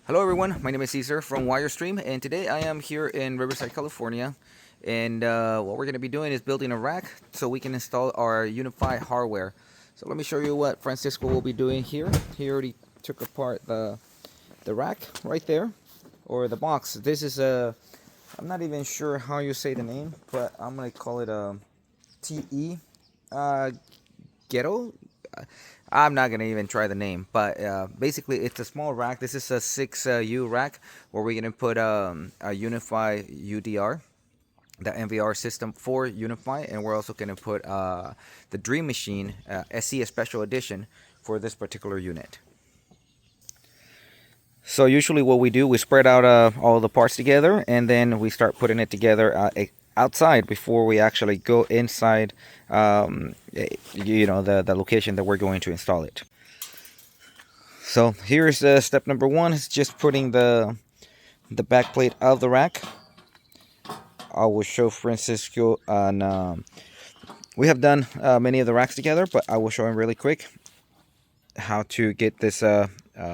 Hello everyone, my name is Caesar from Wirestream, and today I am here in Riverside, California. And what we're going to be doing is building a rack so we can install our Unify hardware. So let me show you what Francisco will be doing here. He already took apart the rack right there, or the box. This is I'm not even sure how you say the name, but I'm going to call it a TE ghetto. I'm not gonna even try the name, but basically it's a small rack. This is a 6U rack where we're gonna put a Unify UDR, the MVR system for Unify, and we're also gonna put the Dream Machine SE Special Edition for this particular unit. So usually what we do, we spread out all the parts together, and then we start putting it together outside before we actually go inside, the location that we're going to install it. So here's step number one. It's just putting the back plate of the rack. I will show Francisco on. We have done many of the racks together, but I will show him really quick how to get this a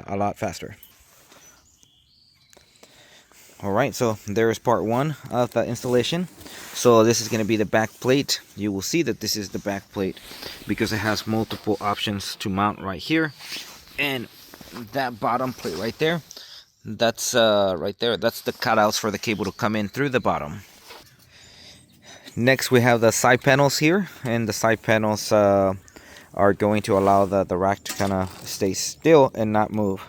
lot faster. Alright, so there is part one of the installation. So this is going to be the back plate. You will see that this is the back plate because it has multiple options to mount right here. And that bottom plate right there, that's right there, that's the cutouts for the cable to come in through the bottom. Next we have the side panels here, and the side panels are going to allow the rack to kind of stay still and not move.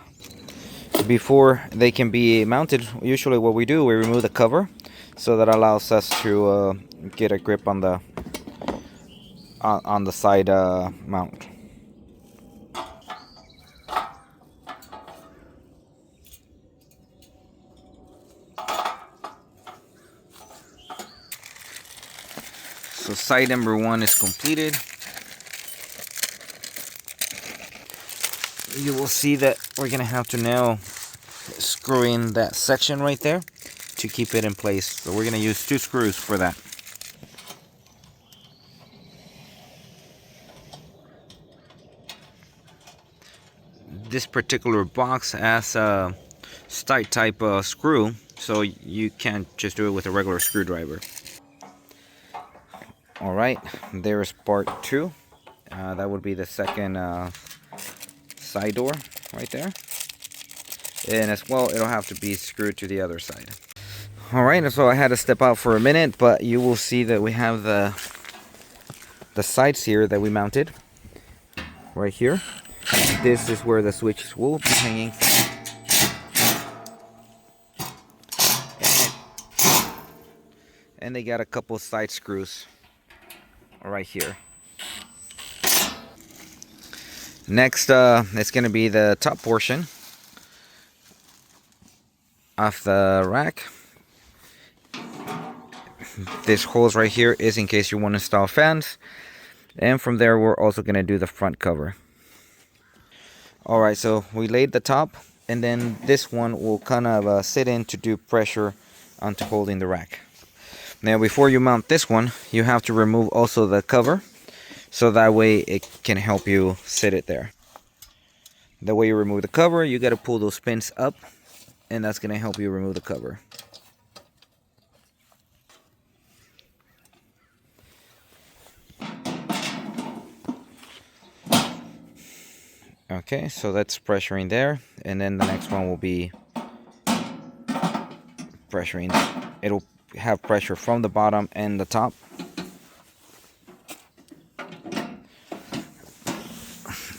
Before they can be mounted, usually what we do, we remove the cover, so that allows us to get a grip on the side mount. So side number one is completed. You will see that we're gonna have to now screw in that section right there to keep it in place. So we're gonna use 2 screws for that. This particular box has a tight type screw, so you can't just do it with a regular screwdriver. Alright, there's part two. That would be the second side door right there. And as well, it'll have to be screwed to the other side. Alright, so I had to step out for a minute, but you will see that we have the sides here that we mounted right here. This is where the switches will be hanging. And they got a couple side screws right here. Next, it's going to be the top portion of the rack. This holes right here is in case you want to install fans. And from there, we're also going to do the front cover. Alright, so we laid the top, and then this one will kind of sit in to do pressure onto holding the rack. Now before you mount this one, you have to remove also the cover, so that way it can help you sit it there. The way you remove the cover, you got to pull those pins up, and that's going to help you remove the cover. Okay, so that's pressuring there, and then the next one will be pressuring. It'll have pressure from the bottom and the top.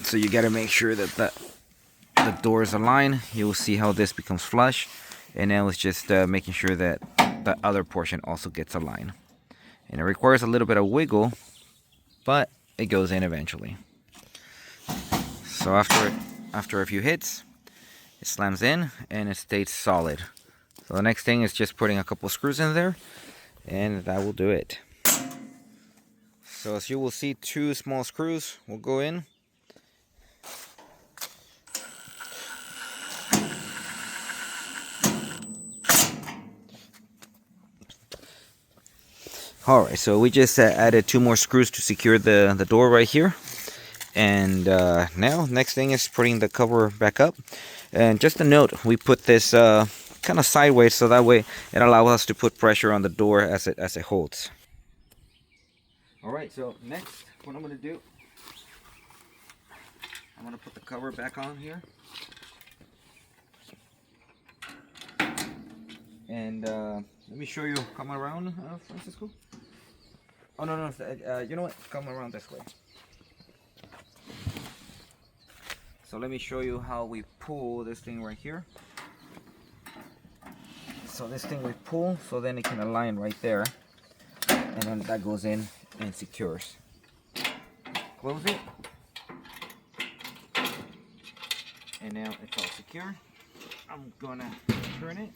So you got to make sure that the doors align. You will see how this becomes flush, and now it's just making sure that the other portion also gets aligned. And it requires a little bit of wiggle, but it goes in eventually. So after a few hits, it slams in and it stays solid. So the next thing is just putting a couple screws in there, and that will do it. So as you will see, 2 small screws will go in. Alright, so we just added 2 more screws to secure the door right here. And now, next thing is putting the cover back up. And just a note, we put this kind of sideways so that way it allows us to put pressure on the door as it holds. All right, so next what I'm going to do, I'm going to put the cover back on here. And let me show you, come around, Francisco. Oh, no, you know what, come around this way. So let me show you how we pull this thing right here. So this thing we pull, so then it can align right there. And then that goes in and secures. Close it. And now it's all secure. I'm gonna turn it.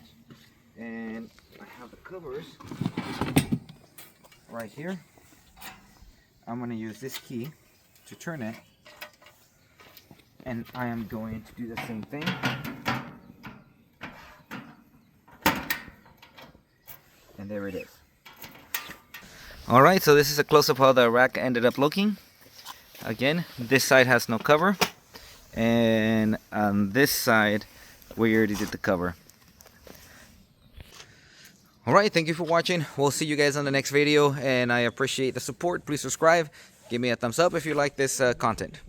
And I have the covers right here. I'm gonna use this key to turn it. And I am going to do the same thing. And there it is. Alright, so this is a close-up how the rack ended up looking. Again, this side has no cover. And on this side, we already did the cover. Alright, thank you for watching. We'll see you guys on the next video. And I appreciate the support. Please subscribe. Give me a thumbs up if you like this content.